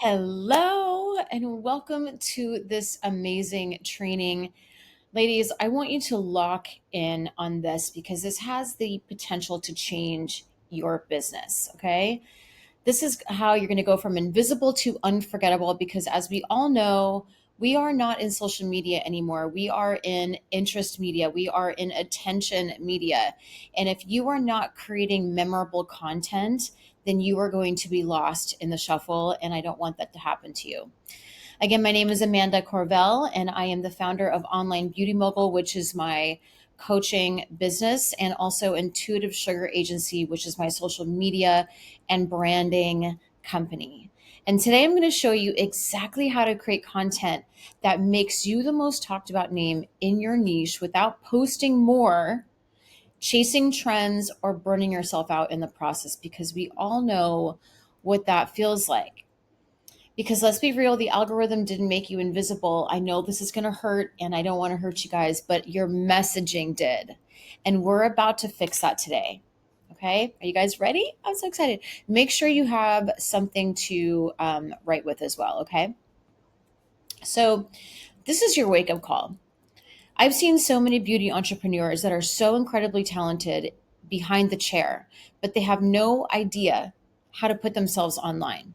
Hello, and welcome to this amazing training. Ladies, I want you to lock in on this because this has the potential to change your business. Okay. This is how you're going to go from invisible to unforgettable because, as we all know, we are not in social media anymore. We are in interest media. We are in attention media. And if you are not creating memorable content, then you are going to be lost in the shuffle. And I don't want that to happen to you. Again, my name is Amanda Corvell, and I am the founder of Online Beauty Mogul, which is my coaching business, and also Intuitive Sugar Agency, which is my social media and branding company. And today I'm going to show you exactly how to create content that makes you the most talked about name in your niche without posting more, chasing trends, or burning yourself out in the process, because we all know what that feels like. Because let's be real, the algorithm didn't make you invisible. I know this is going to hurt and I don't want to hurt you guys, but your messaging did. And we're about to fix that today. Okay. Are you guys ready? I'm so excited. Make sure you have something to write with as well. Okay. So, this is your wake up call. I've seen so many beauty entrepreneurs that are so incredibly talented behind the chair, but they have no idea how to put themselves online.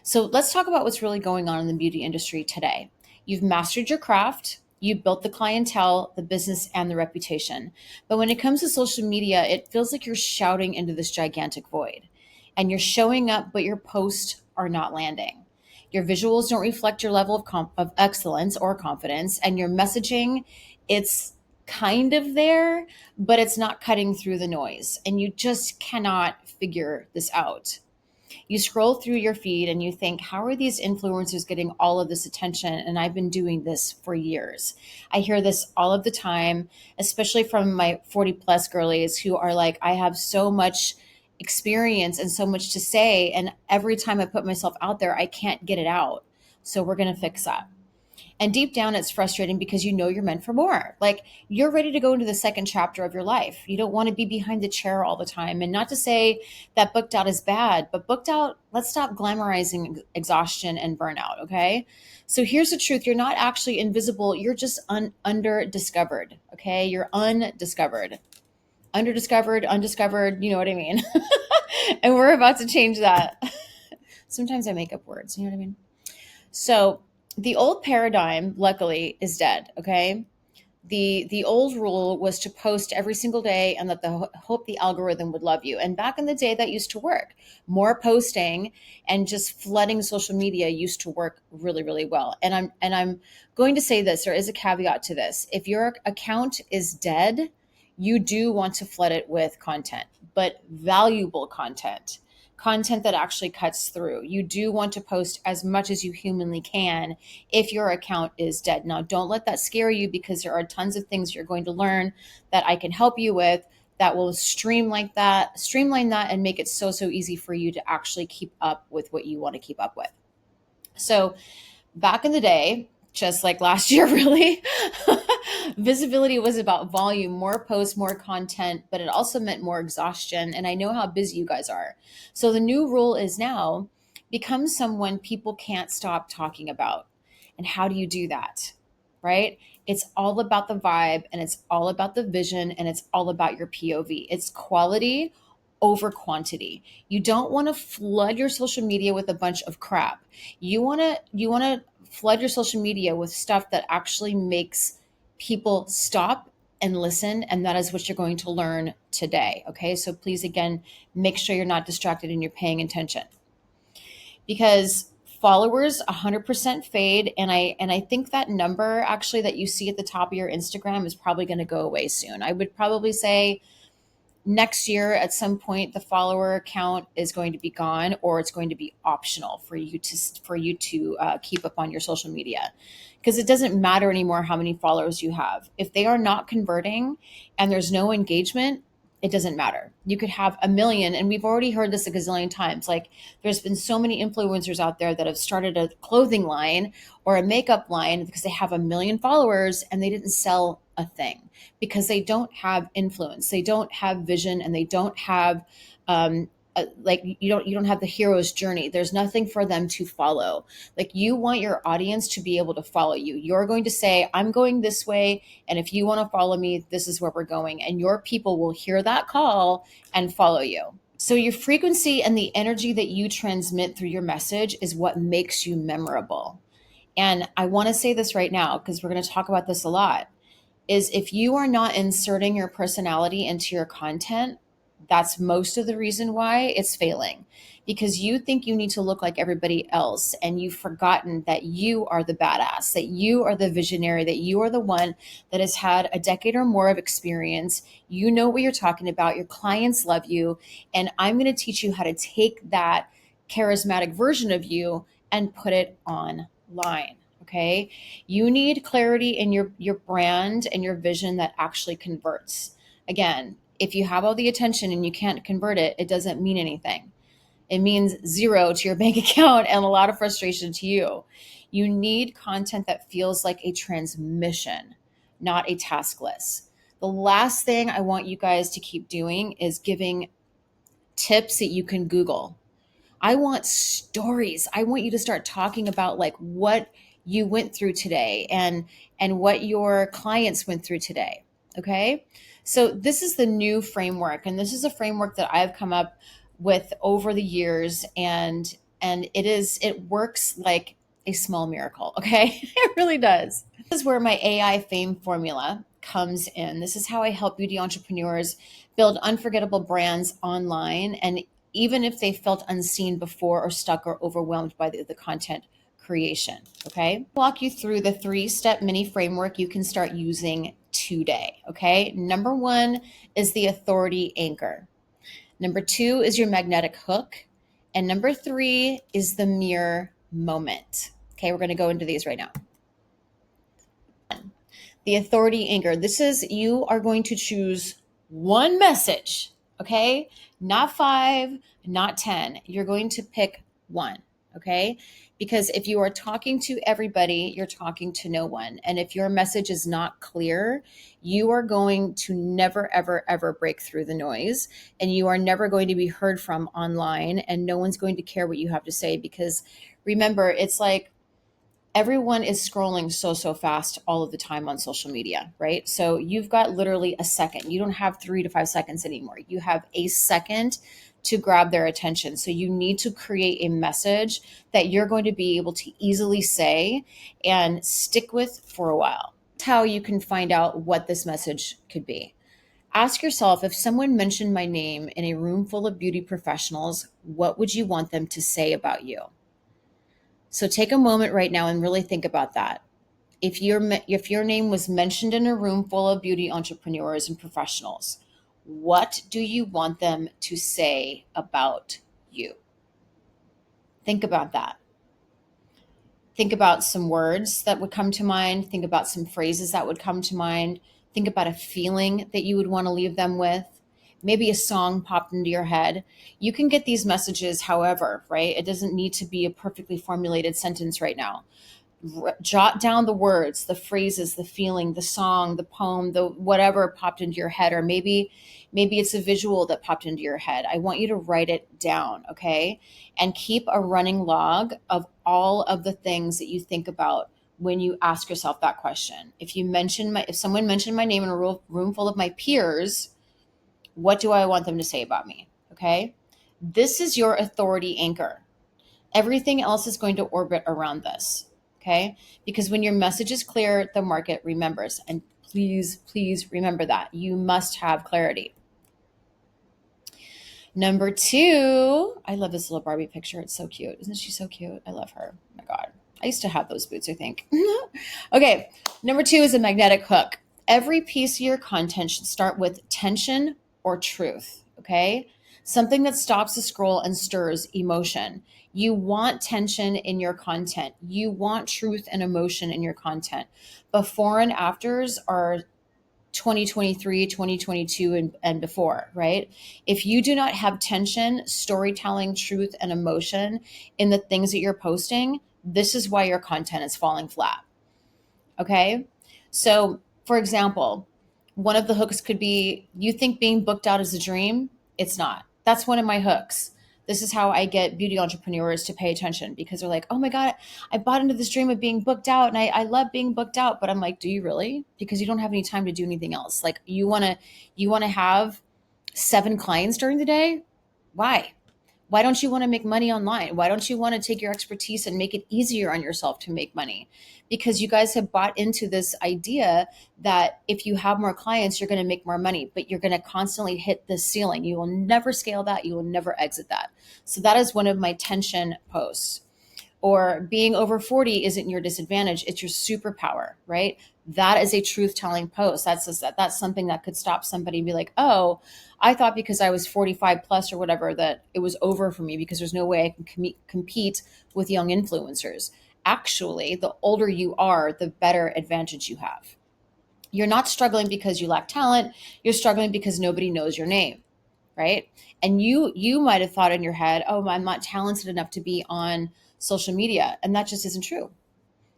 So let's talk about what's really going on in the beauty industry today. You've mastered your craft, you've built the clientele, the business, and the reputation. But when it comes to social media, it feels like you're shouting into this gigantic void. And you're showing up, but your posts are not landing. Your visuals don't reflect your level of excellence or confidence, and your messaging, it's kind of there, but it's not cutting through the noise. And you just cannot figure this out. You scroll through your feed and you think, how are these influencers getting all of this attention? And I've been doing this for years. I hear this all of the time, especially from my 40 plus girlies who are like, I have so much experience and so much to say. And every time I put myself out there, I can't get it out. So we're going to fix that. And deep down, it's frustrating because you know you're meant for more. Like you're ready to go into the second chapter of your life. You don't want to be behind the chair all the time. And not to say that booked out is bad, but booked out, let's stop glamorizing exhaustion and burnout. Okay. So here's the truth. You're not actually invisible. You're just under discovered. Okay. You're undiscovered, underdiscovered, undiscovered. You know what I mean? And we're about to change that. Sometimes I make up words. You know what I mean? So the old paradigm, luckily, is dead. Okay. The old rule was to post every single day and that the hope the algorithm would love you. And back in the day, that used to work. More posting and just flooding social media used to work really, really well. And I'm going to say this: there is a caveat to this. If your account is dead, you do want to flood it with content, but valuable content, content that actually cuts through. You do want to post as much as you humanly can if your account is dead. Now, don't let that scare you because there are tons of things you're going to learn that I can help you with that will streamline that and make it so easy for you to actually keep up with what you want to keep up with. So, back in the day, just like last year, really, visibility was about volume, more posts, more content, but it also meant more exhaustion. And I know how busy you guys are. So the new rule is now become someone people can't stop talking about. And how do you do that? Right? It's all about the vibe and it's all about the vision and it's all about your POV. It's quality over quantity. You don't want to flood your social media with a bunch of crap. You want to flood your social media with stuff that actually makes people stop and listen, and that is what you're going to learn today. Okay? So please again, make sure you're not distracted and you're paying attention. Because followers 100% fade, and I think that number actually that you see at the top of your Instagram is probably going to go away soon. I would probably say next year at some point the follower count is going to be gone, or it's going to be optional for you to keep up on your social media, because it doesn't matter anymore how many followers you have if they are not converting and there's no engagement. It doesn't matter. You could have a million, and we've already heard this a gazillion times. Like, there's been so many influencers out there that have started a clothing line or a makeup line because they have a million followers and they didn't sell a thing because they don't have influence, they don't have vision, and they don't have like you don't have the hero's journey. There's nothing for them to follow. Like, you want your audience to be able to follow you. You're going to say, I'm going this way, and if you want to follow me, this is where we're going, and your people will hear that call and follow you. So your frequency and the energy that you transmit through your message is what makes you memorable. And I want to say this right now, because we're going to talk about this a lot, is if you are not inserting your personality into your content, that's most of the reason why it's failing. Because you think you need to look like everybody else, and you've forgotten that you are the badass, that you are the visionary, that you are the one that has had a decade or more of experience. You know what you're talking about. Your clients love you. And I'm going to teach you how to take that charismatic version of you and put it online. Okay. You need clarity in your brand and your vision that actually converts. Again, if you have all the attention and you can't convert it, it doesn't mean anything. It means zero to your bank account and a lot of frustration to you. You need content that feels like a transmission, not a task list. The last thing I want you guys to keep doing is giving tips that you can Google. I want stories. I want you to start talking about like what you went through today and what your clients went through today. Okay? So this is the new framework, and this is a framework that I've come up with over the years, and it works like a small miracle, okay? It really does. This is where my AI fame formula comes in. This is how I help beauty entrepreneurs build unforgettable brands online, and even if they felt unseen before or stuck or overwhelmed by the content creation. Okay. Walk you through the 3-step mini framework you can start using today. Okay. Number 1 is the authority anchor. Number 2 is your magnetic hook. And number 3 is the mirror moment. Okay. We're going to go into these right now. The authority anchor. This is, you are going to choose one message, okay? Not 5, not 10. You're going to pick one, okay? Because if you are talking to everybody, you're talking to no one. And if your message is not clear, you are going to never, ever, ever break through the noise. And you are never going to be heard from online. And no one's going to care what you have to say. Because remember, it's like, everyone is scrolling so fast all of the time on social media, right? So you've got literally a second. You don't have 3 to 5 seconds anymore. You have a second to grab their attention. So you need to create a message that you're going to be able to easily say and stick with for a while. That's how you can find out what this message could be. Ask yourself, if someone mentioned my name in a room full of beauty professionals, what would you want them to say about you? So take a moment right now and really think about that. If your name was mentioned in a room full of beauty entrepreneurs and professionals, what do you want them to say about you? Think about that. Think about some words that would come to mind. Think about some phrases that would come to mind. Think about a feeling that you would want to leave them with. Maybe a song popped into your head. You can get these messages however, right? It doesn't need to be a perfectly formulated sentence right now. Jot down the words, the phrases, the feeling, the song, the poem, the whatever popped into your head, or maybe it's a visual that popped into your head. I want you to write it down, okay? And keep a running log of all of the things that you think about when you ask yourself that question. If someone mentioned my name in a room full of my peers, what do I want them to say about me? Okay? This is your authority anchor. Everything else is going to orbit around this. Okay? Because when your message is clear, the market remembers. And please remember that. You must have clarity. Number 2, I love this little Barbie picture. It's so cute. Isn't she so cute? I love her. Oh my God. I used to have those boots, I think. Okay. Number 2 is a magnetic hook. Every piece of your content should start with tension or truth. Okay? Something that stops the scroll and stirs emotion. You want tension in your content. You want truth and emotion in your content. Before and afters are 2023, 2022, and before, right? If you do not have tension, storytelling, truth, and emotion in the things that you're posting, this is why your content is falling flat. Okay? So, for example, one of the hooks could be, you think being booked out is a dream? It's not. That's one of my hooks. This is how I get beauty entrepreneurs to pay attention, because they're like, oh my God, I bought into this dream of being booked out, and I love being booked out. But I'm like, do you really? Because you don't have any time to do anything else. Like, you wanna have 7 clients during the day? Why? Why don't you want to make money online? Why don't you want to take your expertise and make it easier on yourself to make money? Because you guys have bought into this idea that if you have more clients, you're going to make more money, but you're going to constantly hit the ceiling. You will never scale that. You will never exit that. So that is one of my tension posts. Or being over 40 isn't your disadvantage, it's your superpower, right? That is a truth telling post. That's something that could stop somebody and be like, oh, I thought because I was 45 plus or whatever that it was over for me, because there's no way I can compete with young influencers. Actually, the older you are, the better advantage you have. You're not struggling because you lack talent, you're struggling because nobody knows your name, right? And you might have thought in your head, oh, I'm not talented enough to be on social media, and that just isn't true.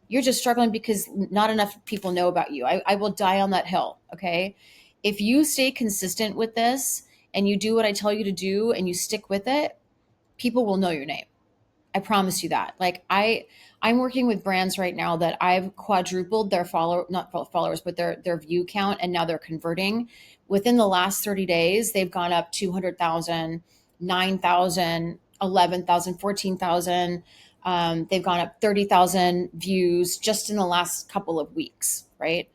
You're just struggling because not enough people know about you. I will die on that hill. Okay, if you stay consistent with this and you do what I tell you to do and you stick with it, people will know your name. I promise you that. Like, I'm working with brands right now that I've quadrupled their not followers, but their view count, and now they're converting. Within the last 30 days, they've gone up 200,000, 9,000, 11,000, 14,000. They've gone up 30,000 views just in the last couple of weeks, right?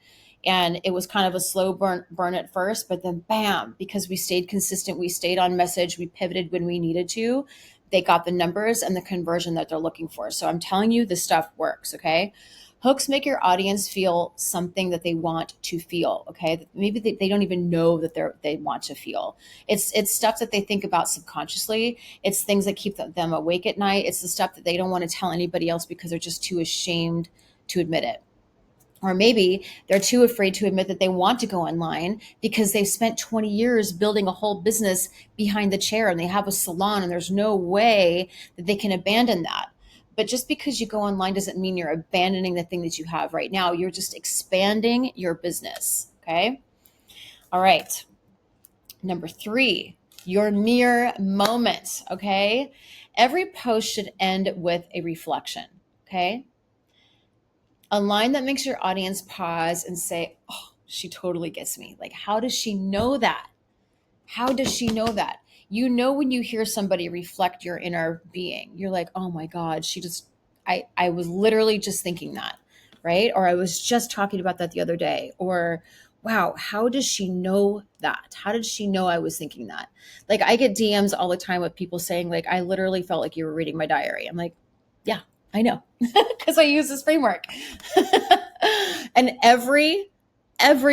And it was kind of a slow burn at first, but then bam, because we stayed consistent, we stayed on message, we pivoted when we needed to, they got the numbers and the conversion that they're looking for. So I'm telling you, this stuff works. Okay. Hooks make your audience feel something that they want to feel. Okay. Maybe they don't even know that they want to feel. It's stuff that they think about subconsciously. It's things that keep them awake at night. It's the stuff that they don't want to tell anybody else because they're just too ashamed to admit it. Or maybe they're too afraid to admit that they want to go online because they've spent 20 years building a whole business behind the chair, and they have a salon, and there's no way that they can abandon that. But just because you go online doesn't mean you're abandoning the thing that you have right now. You're just expanding your business. Okay. All right. Number 3, your mirror moment. Okay. Every post should end with a reflection. Okay. A line that makes your audience pause and say, oh, she totally gets me. Like, how does she know that? How does she know that? You know, when you hear somebody reflect your inner being, you're like, oh my God, I was literally just thinking that, right? Or I was just talking about that the other day. Or, wow, how does she know that? How did she know I was thinking that? Like, I get DMs all the time with people saying, like, I literally felt like you were reading my diary. I'm like, yeah, I know, because I use this framework. And every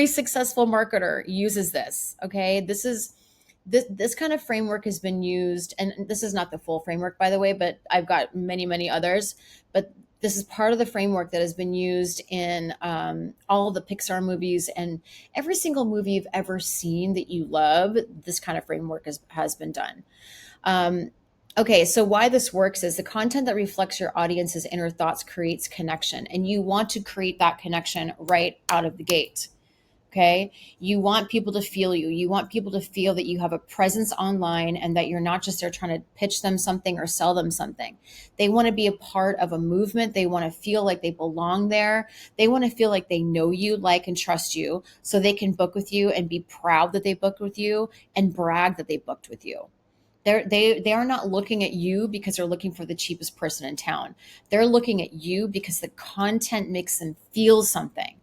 successful marketer uses this. Okay. This kind of framework has been used, and this is not the full framework, by the way, but I've got many others. But this is part of the framework that has been used in all of the Pixar movies, and every single movie you've ever seen that you love. This kind of framework has been done. Okay, so why this works is the content that reflects your audience's inner thoughts creates connection, and you want to create that connection right out of the gate. Okay. You want people to feel you. You want people to feel that you have a presence online and that you're not just there trying to pitch them something or sell them something. They want to be a part of a movement. They want to feel like they belong there. They want to feel like they know you, like, and trust you, so they can book with you and be proud that they booked with you and brag that they booked with you. They are not looking at you because they're looking for the cheapest person in town. They're looking at you because the content makes them feel something.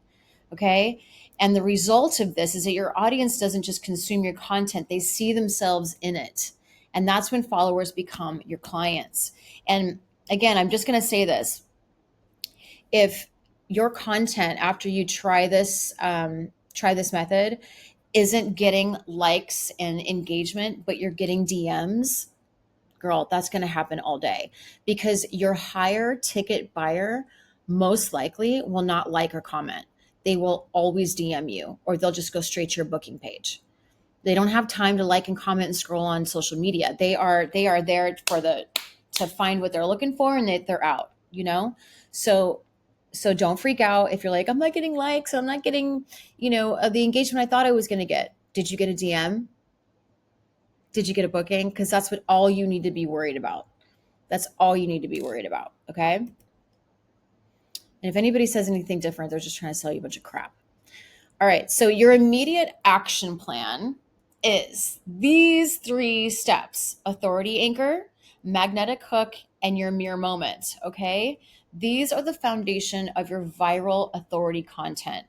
Okay. And the result of this is that your audience doesn't just consume your content, they see themselves in it. And that's when followers become your clients. And again, I'm just going to say this. If your content, after you try this method, isn't getting likes and engagement, but you're getting DMs, girl, that's going to happen all day, because your higher ticket buyer most likely will not like or comment. They will always DM you, or they'll just go straight to your booking page. They don't have time to like and comment and scroll on social media. They are there to find what they're looking for, and they're out, you know? So don't freak out if you're like, I'm not getting likes, I'm not getting, the engagement I thought I was going to get. Did you get a DM? Did you get a booking? Because that's what all you need to be worried about. That's all you need to be worried about. Okay. And if anybody says anything different, they're just trying to sell you a bunch of crap. All right. So your immediate action plan is these 3 steps: authority anchor, magnetic hook, and your mirror moment. Okay. These are the foundation of your viral authority content.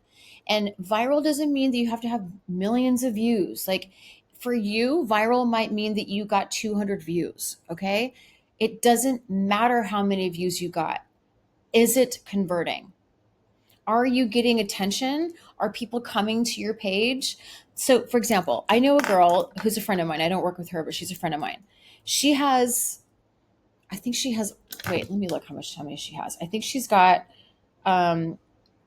And viral doesn't mean that you have to have millions of views. Like for you, viral might mean that you got 200 views. Okay. It doesn't matter how many views you got. Is it converting? Are you getting attention? Are people coming to your page? So, for example, I know a girl who's a friend of mine. I don't work with her, but she's a friend of mine. She has, I think she has, wait, let me look how many she has. I think she's got um,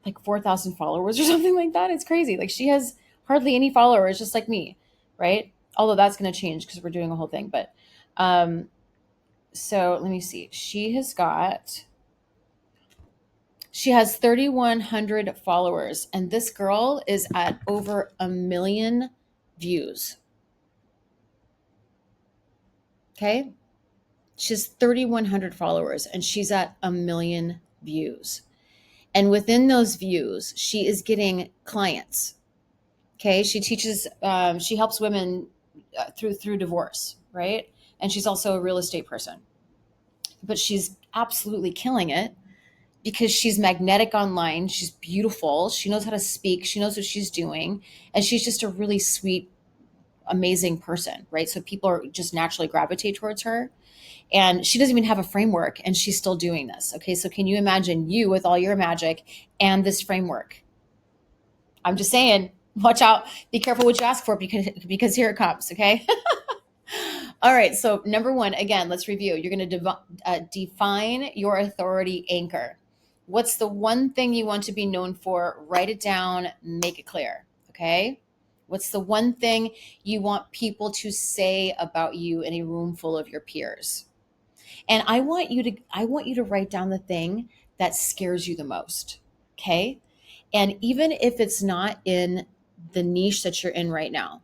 like 4,000 followers or something like that. It's crazy. Like she has hardly any followers, just like me, right? Although that's going to change because we're doing a whole thing. But um, so let me see. She has 3,100 followers, and this girl is at over 1 million views. Okay. She has 3,100 followers, and she's at 1 million views. And within those views, she is getting clients. Okay. She teaches, she helps women through divorce, right? And she's also a real estate person, but she's absolutely killing it because she's magnetic online. She's beautiful. She knows how to speak. She knows what she's doing. And she's just a really sweet, amazing person, right? So people are just naturally gravitate towards her. And she doesn't even have a framework and she's still doing this. Okay. So can you imagine you with all your magic and this framework? I'm just saying, watch out. Be careful what you ask for because here it comes. Okay. All right. So number one, again, let's review. You're going to define your authority anchor. What's the one thing you want to be known for? Write it down, make it clear. Okay. What's the one thing you want people to say about you in a room full of your peers? And I want you to write down the thing that scares you the most. Okay. And even if it's not in the niche that you're in right now,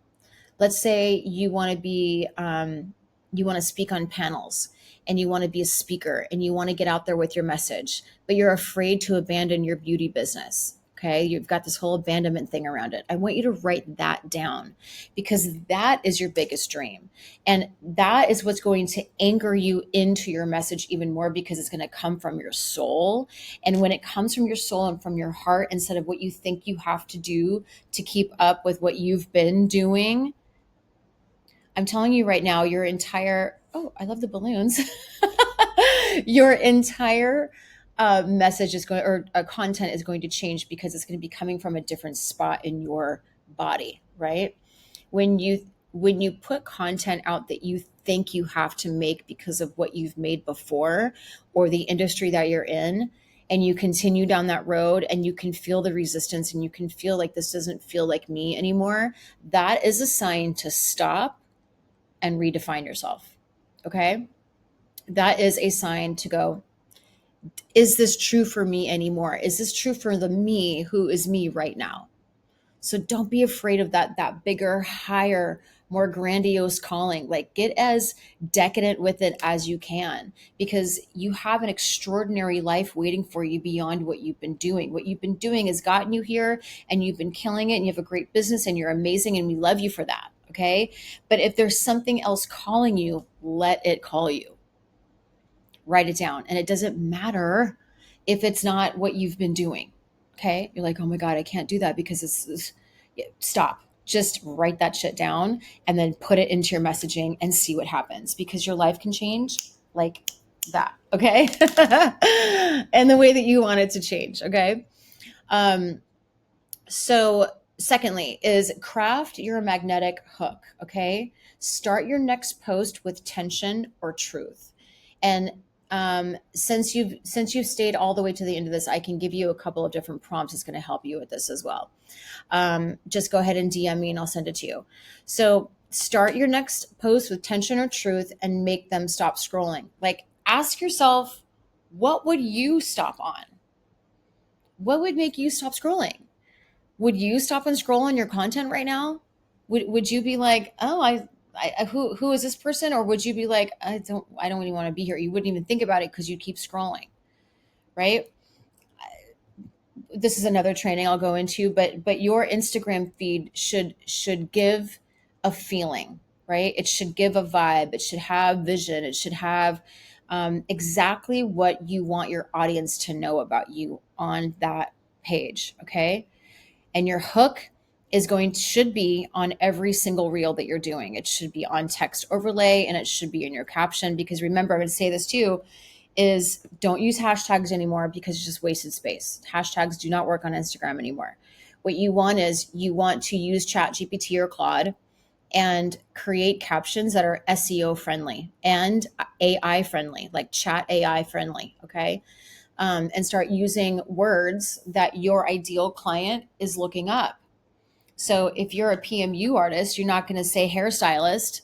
let's say you want to speak on panels and you want to be a speaker and you want to get out there with your message, but you're afraid to abandon your beauty business. Okay. You've got this whole abandonment thing around it. I want you to write that down because that is your biggest dream. And that is what's going to anchor you into your message even more because it's going to come from your soul. And when it comes from your soul and from your heart, instead of what you think you have to do to keep up with what you've been doing, I'm telling you right now, your entire, oh, I love the balloons. Your entire message is going, or content is going to change because it's going to be coming from a different spot in your body, right? When you put content out that you think you have to make because of what you've made before or the industry that you're in, and you continue down that road and you can feel the resistance and you can feel like this doesn't feel like me anymore, that is a sign to stop and redefine yourself. Okay. That is a sign to go, is this true for me anymore? Is this true for the me who is me right now? So don't be afraid of that bigger, higher, more grandiose calling. Like get as decadent with it as you can because you have an extraordinary life waiting for you beyond what you've been doing. What you've been doing has gotten you here and you've been killing it and you have a great business and you're amazing and we love you for that. Okay. But if there's something else calling you, let it call you. Write it down. And it doesn't matter if it's not what you've been doing. Okay. You're like, oh my God, I can't do that because stop. Just write that shit down and then put it into your messaging and see what happens because your life can change like that. Okay. And the way that you want it to change. Okay. Um, so secondly is craft your magnetic hook. Okay. Start your next post with tension or truth. And since you've stayed all the way to the end of this, I can give you a couple of different prompts that's going to help you with this as well. Just go ahead and DM me and I'll send it to you. So start your next post with tension or truth and make them stop scrolling. Like ask yourself, what would you stop on? What would make you stop scrolling? Would you stop and scroll on your content right now? Would you be like, oh, who is this person? Or would you be like, I don't even want to be here. You wouldn't even think about it because you keep scrolling, right? This is another training I'll go into, but your Instagram feed should give a feeling, right? It should give a vibe. It should have vision. It should have exactly what you want your audience to know about you on that page, okay? And your hook is going should be on every single reel that you're doing. It should be on text overlay and it should be in your caption, because remember, I'm going to say this too, is don't use hashtags anymore because it's just wasted space. Hashtags do not work on Instagram anymore. What you want is you want to use Chat GPT or Claude and create captions that are SEO friendly and AI friendly, like chat AI friendly. Okay. And start using words that your ideal client is looking up. So if you're a PMU artist, you're not going to say hairstylist,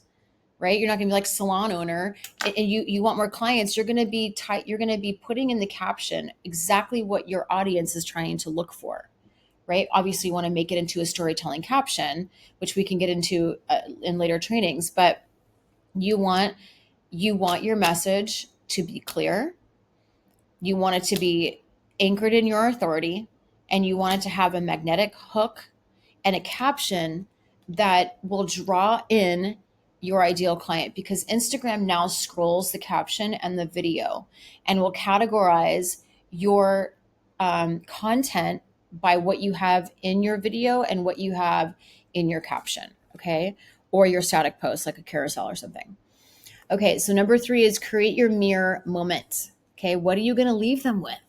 right? You're not going to be like salon owner, and you want more clients. You're going to be tight. You're going to be putting in the caption exactly what your audience is trying to look for, right? Obviously, you want to make it into a storytelling caption, which we can get into in later trainings. But you want your message to be clear. You want it to be anchored in your authority, and you want it to have a magnetic hook and a caption that will draw in your ideal client, because Instagram now scrolls the caption and the video and will categorize your content by what you have in your video and what you have in your caption, okay? Or your static post, like a carousel or something. Okay, so number 3 is create your mirror moment. Okay, what are you going to leave them with?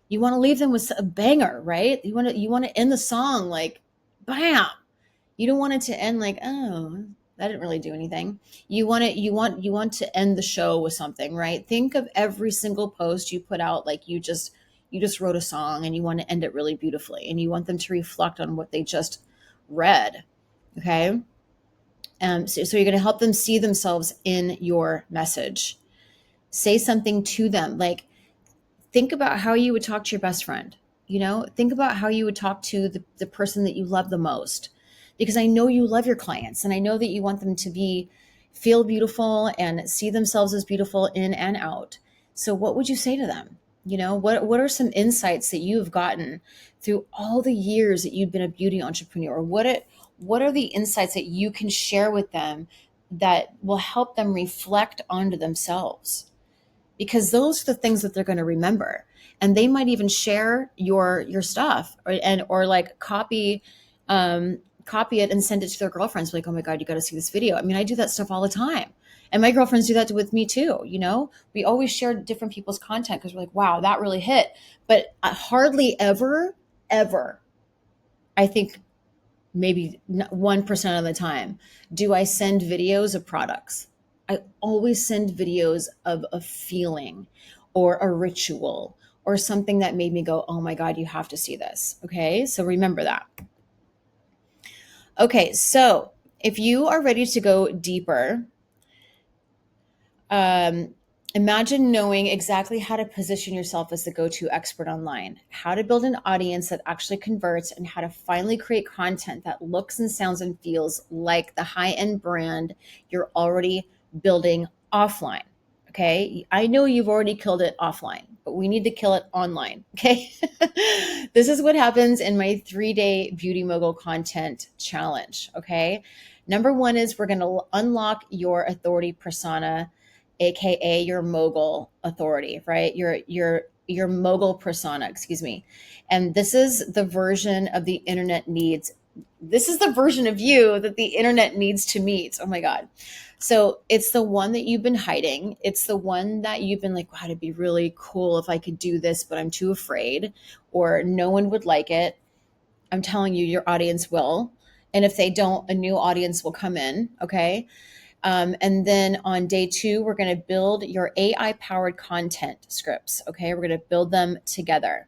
You want to leave them with a banger, right? You want to end the song like bam. You don't want it to end like, oh, that didn't really do anything. You want to end the show with something, right? Think of every single post you put out like you just wrote a song and you want to end it really beautifully and you want them to reflect on what they just read. Okay? So you're going to help them see themselves in your message. Say something to them. Like, think about how you would talk to your best friend. Think about how you would talk to the person that you love the most. Because I know you love your clients and I know that you want them to feel beautiful and see themselves as beautiful in and out. So what would you say to them? What are some insights that you've gotten through all the years that you've been a beauty entrepreneur? What are the insights that you can share with them that will help them reflect onto themselves? Because those are the things that they're going to remember, and they might even share your stuff, or like copy it and send it to their girlfriends, like, oh my god, you got to see this video. I mean, I do that stuff all the time, and my girlfriends do that with me too. We always share different people's content because we're like, wow, that really hit. But hardly ever, I think maybe 1% of the time, do I send videos of products. I always send videos of a feeling or a ritual or something that made me go, oh my God, you have to see this. Okay. So remember that. Okay. So if you are ready to go deeper, um, imagine knowing exactly how to position yourself as the go-to expert online, how to build an audience that actually converts, and how to finally create content that looks and sounds and feels like the high-end brand you're already building offline. Okay. I know you've already killed it offline, but we need to kill it online. Okay. This is what happens in my 3-day Beauty Mogul content challenge. Okay. Number 1 is we're going to unlock your authority persona, aka your mogul authority, right? Your mogul persona, excuse me. And this is the version of the internet needs. This is the version of you that the internet needs to meet. Oh my God. So it's the one that you've been hiding. It's the one that you've been like, wow, it'd be really cool if I could do this, but I'm too afraid, or no one would like it. I'm telling you, your audience will. And if they don't, a new audience will come in. Okay. And then on day 2, we're going to build your AI powered content scripts. Okay. We're going to build them together.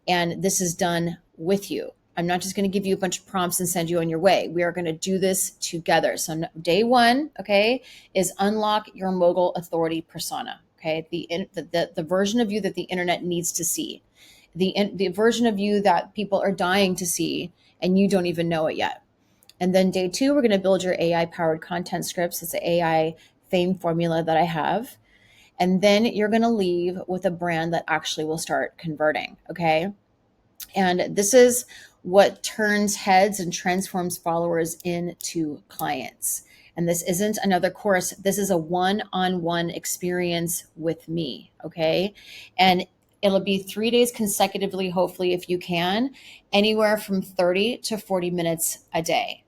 And this is done with you. I'm not just going to give you a bunch of prompts and send you on your way. We are going to do this together. So day 1, okay, is unlock your mogul authority persona. Okay. The version of you that the internet needs to see, the version of you that people are dying to see, and you don't even know it yet. And then day 2, we're going to build your AI powered content scripts. It's an AI fame formula that I have. And then you're going to leave with a brand that actually will start converting. Okay. And this is what turns heads and transforms followers into clients. And this isn't another course. This is a one-on-one experience with me. Okay. And it'll be 3 days consecutively, hopefully, if you can, anywhere from 30 to 40 minutes a day.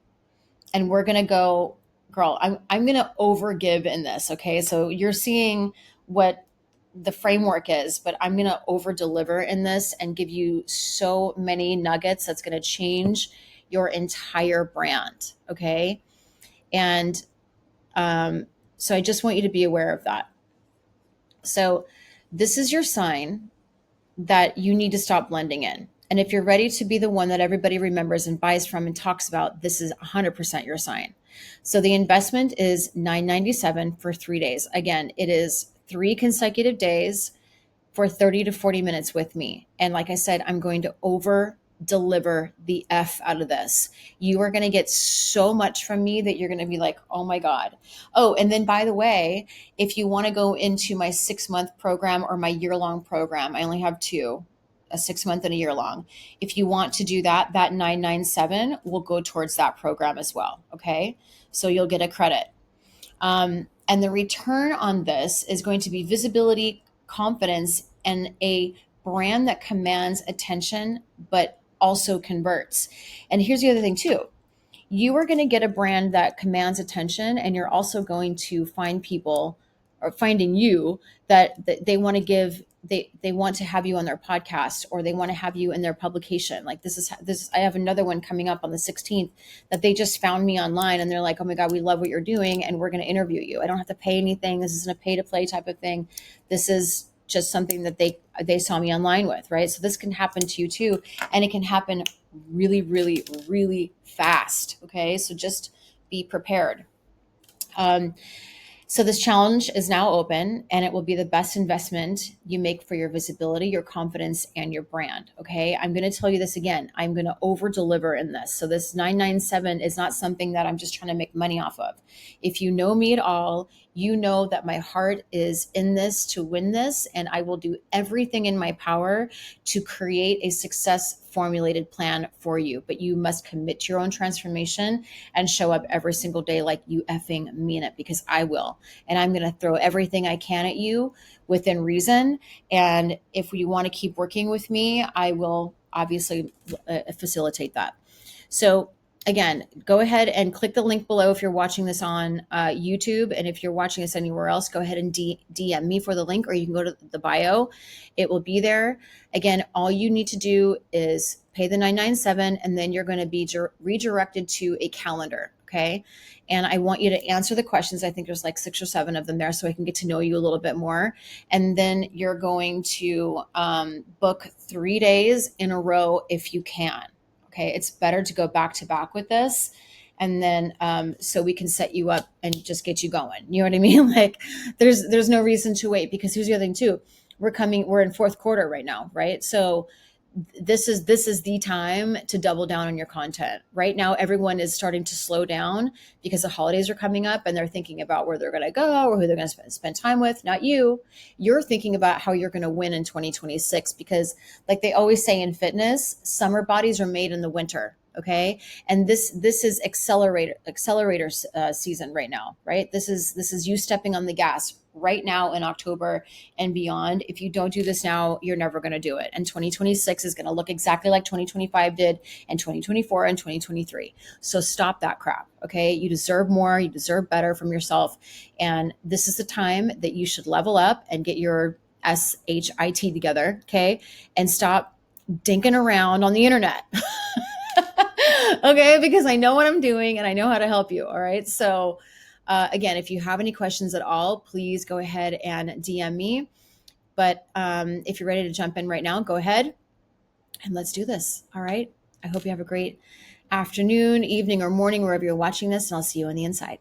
And we're going to go, girl, I'm going to overgive in this. Okay. So you're seeing what the framework is, but I'm going to over deliver in this and give you so many nuggets that's going to change your entire brand. Okay. And so I just want you to be aware of that. So this is your sign that you need to stop blending in. And if you're ready to be the one that everybody remembers and buys from and talks about, this is 100% your sign. So the investment is $9.97 for 3 days. Again, it is 3 consecutive days for 30 to 40 minutes with me. And like I said, I'm going to over deliver the F out of this. You are going to get so much from me that you're going to be like, oh my God. Oh, and then by the way, if you want to go into my 6-month program or my year-long program, I only have 2, a 6-month and a year-long. If you want to do that, that 997 will go towards that program as well. Okay. So you'll get a credit. And the return on this is going to be visibility, confidence, and a brand that commands attention, but also converts. And here's the other thing too. You are going to get a brand that commands attention, and you're also going to find people or finding you that they want to give, they want to have you on their podcast, or they want to have you in their publication. Like this, I have another one coming up on the 16th that they just found me online, and they're like, oh my God, we love what you're doing, and we're going to interview you. I don't have to pay anything. This isn't a pay to play type of thing. This is just something that they saw me online with, right? So this can happen to you too, and it can happen really, really, really fast. Okay, so just be prepared. So this challenge is now open, and it will be the best investment you make for your visibility, your confidence, and your brand. Okay. I'm going to tell you this again. I'm going to over deliver in this. So this 997 is not something that I'm just trying to make money off of. If you know me at all, you know that my heart is in this to win this, and I will do everything in my power to create a success formulated plan for you. But you must commit to your own transformation and show up every single day like you effing mean it, because I will. And I'm going to throw everything I can at you within reason. And if you want to keep working with me, I will obviously facilitate that. So again, go ahead and click the link below if you're watching this on YouTube. And if you're watching this anywhere else, go ahead and DM me for the link, or you can go to the bio. It will be there. Again, all you need to do is pay the $997, and then you're going to be redirected to a calendar. Okay. And I want you to answer the questions. I think there's like 6 or 7 of them there, so I can get to know you a little bit more. And then you're going to book 3 days in a row if you can. Okay. It's better to go back to back with this. And then, so we can set you up and just get you going. You know what I mean? Like there's no reason to wait, because here's the other thing too. We're in 4th quarter right now. Right. So this is the time to double down on your content. Right now, everyone is starting to slow down because the holidays are coming up, and they're thinking about where they're going to go or who they're going to spend time with. Not you. You're thinking about how you're going to win in 2026, because like they always say in fitness, summer bodies are made in the winter. Okay. And this is accelerator season right now, right? This is you stepping on the gas right now in October and beyond. If you don't do this now, you're never going to do it. And 2026 is going to look exactly like 2025 did, and 2024 and 2023. So stop that crap. Okay. You deserve more. You deserve better from yourself. And this is the time that you should level up and get your SHIT together. Okay. And stop dinking around on the internet. Okay. Because I know what I'm doing and I know how to help you. All right. So, again, if you have any questions at all, please go ahead and DM me. But if you're ready to jump in right now, go ahead and let's do this. All right. I hope you have a great afternoon, evening, or morning, wherever you're watching this, and I'll see you on the inside.